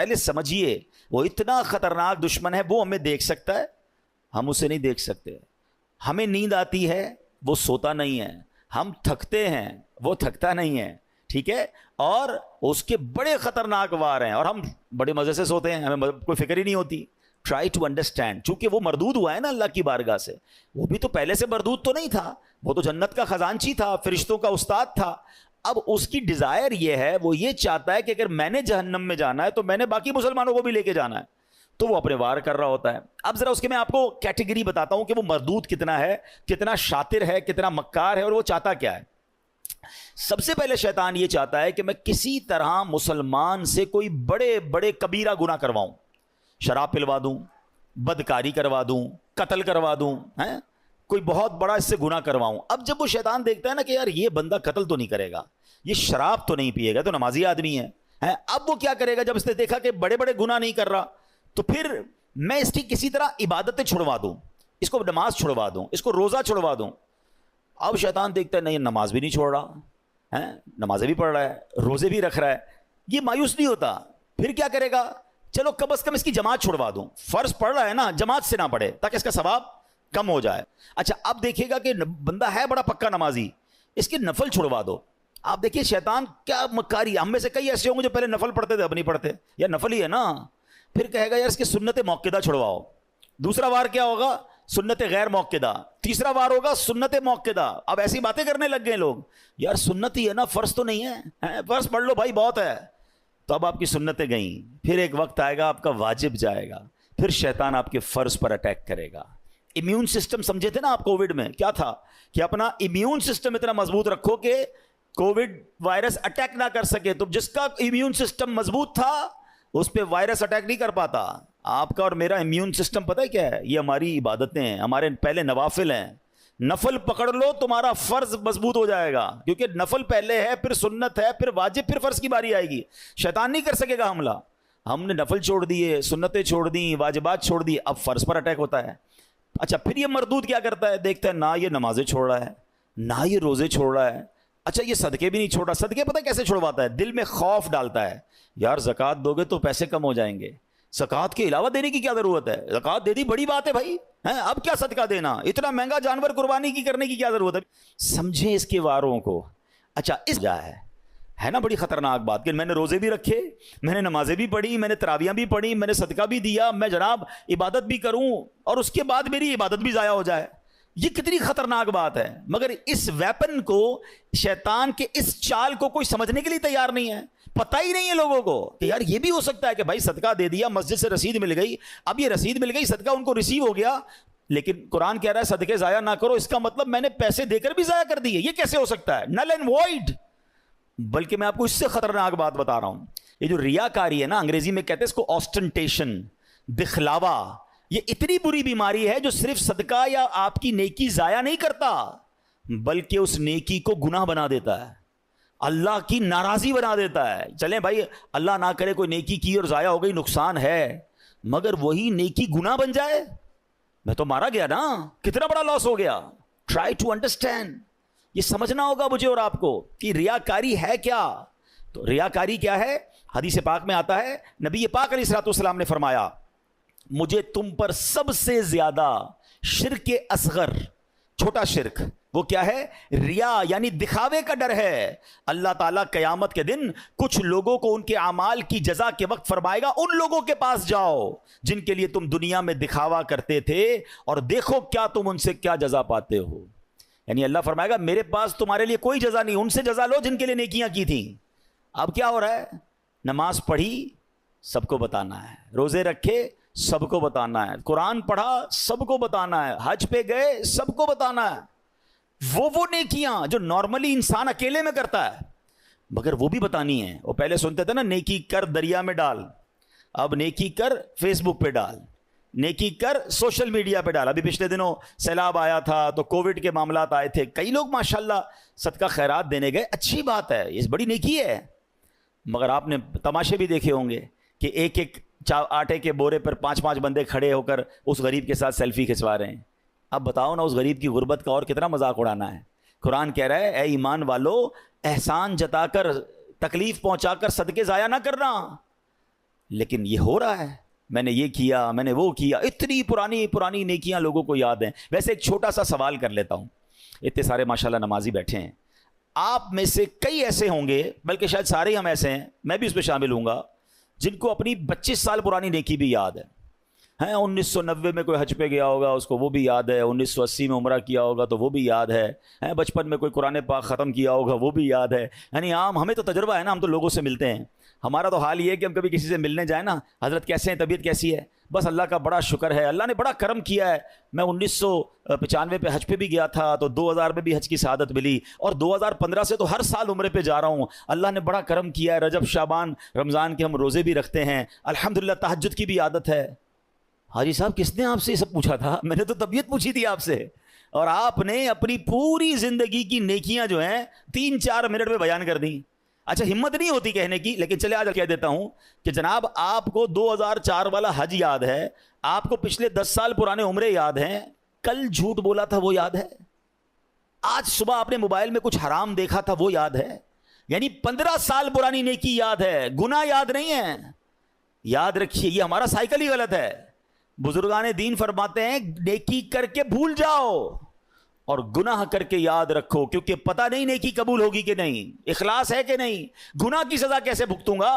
پہلے سمجھیے وہ اتنا خطرناک دشمن ہے، وہ ہمیں دیکھ سکتا ہے، ہم اسے نہیں دیکھ سکتے. ہمیں نیند آتی ہے، وہ سوتا نہیں ہے. ہم تھکتے ہیں، وہ تھکتا نہیں ہے. ٹھیک ہے، اور اس کے بڑے خطرناک وار ہیں اور ہم بڑے مزے سے سوتے ہیں، ہمیں کوئی فکر ہی نہیں ہوتی. Try to understand. چونکہ وہ مردود ہوا ہے نا اللہ کی بارگاہ سے، وہ بھی تو پہلے سے مردود تو نہیں تھا، وہ تو جنت کا خزانچی تھا، فرشتوں کا استاد تھا. اب اس کی ڈیزائر یہ ہے، وہ یہ چاہتا ہے کہ اگر میں نے جہنم میں جانا ہے تو میں نے باقی مسلمانوں کو بھی لے کے جانا ہے، تو وہ اپنے وار کر رہا ہوتا ہے. اب ذرا اس کے میں آپ کو کیٹیگری بتاتا ہوں کہ وہ مردود کتنا ہے، کتنا شاطر ہے، کتنا مکار ہے، اور وہ چاہتا کیا ہے. سب سے پہلے شیطان یہ چاہتا ہے کہ میں کسی طرح مسلمان سے کوئی بڑے بڑے کبیرہ گناہ کرواؤں، شراب پلوا دوں، بدکاری کروا دوں، قتل کروا دوں، کوئی بہت بڑا اس سے گناہ کرواؤں. اب جب وہ شیطان دیکھتا ہے نا کہ یار یہ بندہ قتل تو نہیں کرے گا، یہ شراب تو نہیں پیے گا، تو نمازی آدمی ہے، اب وہ کیا کرے گا؟ جب اس نے دیکھا کہ بڑے بڑے گناہ نہیں کر رہا، تو پھر میں اس کی کسی طرح عبادتیں چھڑوا دوں، اس کو نماز چھڑوا دوں، اس کو روزہ چھڑوا دوں. اب شیطان دیکھتا ہے نہیں، نماز بھی نہیں چھوڑ رہا ہے، نمازیں بھی پڑھ رہا ہے، روزے بھی رکھ رہا ہے، یہ مایوس نہیں ہوتا. پھر کیا کرے گا؟ چلو کم از کم اس کی جماعت چھڑوا دوں، فرض پڑھ رہا ہے نا، جماعت سے نہ پڑھے تاکہ اس کا ثواب کم ہو جائے. اچھا اب دیکھے گا کہ بندہ ہے بڑا پکا نمازی، اس کے نفل چھڑوا دو. آپ دیکھیے شیطان کیا مکاری. ہم میں سے کئی ایسے ہوں گے جو پہلے نفل پڑھتے تھے اب نہیں پڑھتے، یا نفل ہی ہے نا. پھر کہے گا یار اس کی سنت موقدہ چھڑواؤ. دوسرا وار کیا ہوگا؟ سنت غیر موقدہ. تیسرا وار ہوگا سنت موقدہ. اب ایسی باتیں کرنے لگ گئے لوگ، یار سنت ہی ہے نا، فرض تو نہیں ہے، فرض پڑھ لو بھائی بہت ہے. تو اب آپ کی سنتیں گئیں، پھر ایک وقت آئے گا آپ کا واجب جائے گا، پھر شیطان آپ کے فرض پر اٹیک کرے گا. امیون سسٹم سمجھے تھے نا آپ کووڈ میں کیا تھا؟ کہ اپنا امیون سسٹم اتنا مضبوط رکھو کہ کووڈ وائرس اٹیک نہ کر سکے. تو جس کا امیون سسٹم مضبوط تھا اس پہ وائرس اٹیک نہیں کر پاتا. آپ کا اور میرا امیون سسٹم پتہ ہے کیا ہے؟ یہ ہماری عبادتیں ہیں، ہمارے پہلے نوافل ہیں. نفل پکڑ لو تمہارا فرض مضبوط ہو جائے گا، کیونکہ نفل پہلے ہے، پھر سنت ہے، پھر واجب، پھر فرض کی باری آئے گی. شیطان نہیں کر سکے گا حملہ. ہم نے نفل چھوڑ دیے، سنتیں چھوڑ دیں، واجبات چھوڑ دی، اب فرض پر اٹیک ہوتا ہے. اچھا پھر یہ مردود کیا کرتا ہے؟ دیکھتا ہے نہ یہ نمازیں چھوڑ رہا ہے، نہ یہ روزے چھوڑ رہا ہے، اچھا یہ صدقے بھی نہیں چھوڑ رہا. صدقے پتہ کیسے چھوڑواتا ہے؟ دل میں خوف ڈالتا ہے، یار زکوٰۃ دو گے تو پیسے کم ہو جائیں گے، زکوٰۃ کے علاوہ دینے کی کیا ضرورت ہے؟ زکوٰۃ دے دی بڑی بات ہے بھائی، اب کیا صدقہ دینا، اتنا مہنگا جانور قربانی کی کرنے کی کیا ضرورت ہے؟ سمجھیں اس کے واروں کو. اچھا اس جا ہے نا بڑی خطرناک بات کہ میں نے روزے بھی رکھے، میں نے نمازیں بھی پڑھی، میں نے تراویحیں بھی پڑھی، میں نے صدقہ بھی دیا، میں جناب عبادت بھی کروں اور اس کے بعد میری عبادت بھی ضائع ہو جائے. یہ کتنی خطرناک بات ہے. مگر اس ویپن کو، شیطان کے اس چال کو کوئی سمجھنے کے لیے تیار نہیں ہے. پتہ ہی نہیں ہے لوگوں کو کہ یار یہ بھی ہو سکتا ہے کہ بھائی صدقہ دے دیا، مسجد سے رسید مل گئی، اب یہ رسید مل گئی، صدقہ ان کو ریسیو ہو گیا، لیکن قرآن کہہ رہا ہے صدقے ضائع نہ کرو. اس کا مطلب میں نے پیسے دے کر بھی ضائع کر دیے. یہ کیسے ہو سکتا ہے؟ Null and void. بلکہ میں آپ کو اس سے خطرناک بات بتا رہا ہوں. یہ جو ریاکاری ہے نا، انگریزی میں کہتے ہیں اس کو آسٹنٹیشن، دکھلاوا. یہ اتنی بری بیماری ہے جو صرف صدقہ یا آپ کی نیکی ضائع نہیں کرتا، بلکہ اس نیکی کو گناہ بنا دیتا ہے، اللہ کی ناراضی بنا دیتا ہے. چلیں بھائی اللہ نہ کرے کوئی نیکی کی اور ضائع ہو گئی، نقصان ہے، مگر وہی نیکی گناہ بن جائے، میں تو مارا گیا نا، کتنا بڑا لاس ہو گیا. Try to understand. یہ سمجھنا ہوگا مجھے اور آپ کو کہ ریاکاری ہے کیا. تو ریاکاری کیا ہے؟ حدیث پاک میں آتا ہے، نبی پاک علیہ الصلوۃ والسلام نے فرمایا، مجھے تم پر سب سے زیادہ شرک اصغر، چھوٹا شرک، وہ کیا ہے؟ ریا، یعنی دکھاوے کا ڈر ہے. اللہ تعالیٰ قیامت کے دن کچھ لوگوں کو ان کے اعمال کی جزا کے وقت فرمائے گا، ان لوگوں کے پاس جاؤ جن کے لیے تم دنیا میں دکھاوا کرتے تھے اور دیکھو کیا تم ان سے کیا جزا پاتے ہو. یعنی اللہ فرمائے گا میرے پاس تمہارے لیے کوئی جزا نہیں، ان سے جزا لو جن کے لیے نیکیاں کی تھیں. اب کیا ہو رہا ہے؟ نماز پڑھی سب کو بتانا ہے، روزے رکھے سب کو بتانا ہے، قرآن پڑھا سب کو بتانا ہے، حج پہ گئے سب کو بتانا ہے. وہ نیکیاں جو نارملی انسان اکیلے میں کرتا ہے مگر وہ بھی بتانی ہے. وہ پہلے سنتے تھے نا نیکی کر دریا میں ڈال، اب نیکی کر فیس بک پہ ڈال، نیکی کر سوشل میڈیا پہ ڈال. ابھی پچھلے دنوں سیلاب آیا تھا تو کووڈ کے معاملات آئے تھے، کئی لوگ ماشاءاللہ صدقہ خیرات دینے گئے، اچھی بات ہے، یہ بڑی نیکی ہے. مگر آپ نے تماشے بھی دیکھے ہوں گے کہ ایک ایک آٹے کے بورے پر 5 بندے کھڑے ہو کر اس غریب کے ساتھ سیلفی کھنچوا رہے ہیں. اب بتاؤ نا اس غریب کی غربت کا اور کتنا مذاق اڑانا ہے. قرآن کہہ رہا ہے اے ایمان والو، احسان جتا کر، تکلیف پہنچا کر صدقے ضائع نہ کرنا. لیکن یہ ہو رہا ہے، میں نے یہ کیا، میں نے وہ کیا، اتنی پرانی پرانی نیکیاں لوگوں کو یاد ہیں۔ ویسے ایک چھوٹا سا سوال کر لیتا ہوں، اتنے سارے ماشاءاللہ نمازی بیٹھے ہیں، آپ میں سے کئی ایسے ہوں گے، بلکہ شاید سارے ہم ایسے ہیں، میں بھی اس پہ شامل ہوں گا، جن کو اپنی 25 سال پرانی نیکی بھی یاد ہے۔ 1990 میں کوئی حج پہ گیا ہوگا، اس کو وہ بھی یاد ہے، 1980 میں عمرہ کیا ہوگا تو وہ بھی یاد ہے، بچپن میں کوئی قرآن پاک ختم کیا ہوگا وہ بھی یاد ہے۔ یعنی عام ہمیں تو تجربہ ہے نا، ہم تو لوگوں سے ملتے ہیں، ہمارا تو حال یہ ہے کہ ہم کبھی کسی سے ملنے جائیں نا، حضرت کیسے ہیں، طبیعت کیسی ہے، بس اللہ کا بڑا شکر ہے، اللہ نے بڑا کرم کیا ہے۔ میں 1995 پہ حج پہ بھی گیا تھا تو 2000 میں بھی حج کی سعادت ملی، اور 2015 سے تو ہر سال عمرے پہ جا رہا ہوں، اللہ نے بڑا کرم کیا ہے، رجب شعبان رمضان کے ہم روزے بھی رکھتے ہیں، الحمدللہ تہجد کی بھی عادت ہے۔ حاجی صاحب کس نے آپ سے یہ سب پوچھا تھا؟ میں نے تو طبیعت پوچھی تھی آپ سے، اور آپ نے اپنی پوری زندگی کی نیکیاں جو ہیں 3-4 منٹ میں بیان کر دیں۔ اچھا ہمت نہیں ہوتی کہنے کی، لیکن چلے آج کہہ دیتا ہوں کہ جناب آپ کو 2004 والا حج یاد ہے، آپ کو پچھلے 10 سال پرانے عمرے یاد ہیں، کل جھوٹ بولا تھا وہ یاد ہے، آج صبح آپ نے موبائل میں کچھ حرام دیکھا تھا وہ یاد ہے، یعنی 15 سال پرانی نیکی یاد ہے، گناہ یاد نہیں ہے۔ یاد رکھیے یہ ہمارا سائیکل ہی غلط ہے۔ بزرگان دین فرماتے ہیں نیکی کر کے بھول جاؤ اور گناہ کر کے یاد رکھو، کیونکہ پتہ نہیں نیکی قبول ہوگی کہ نہیں، اخلاص ہے کہ نہیں، گناہ کی سزا کیسے بھگتوں گا۔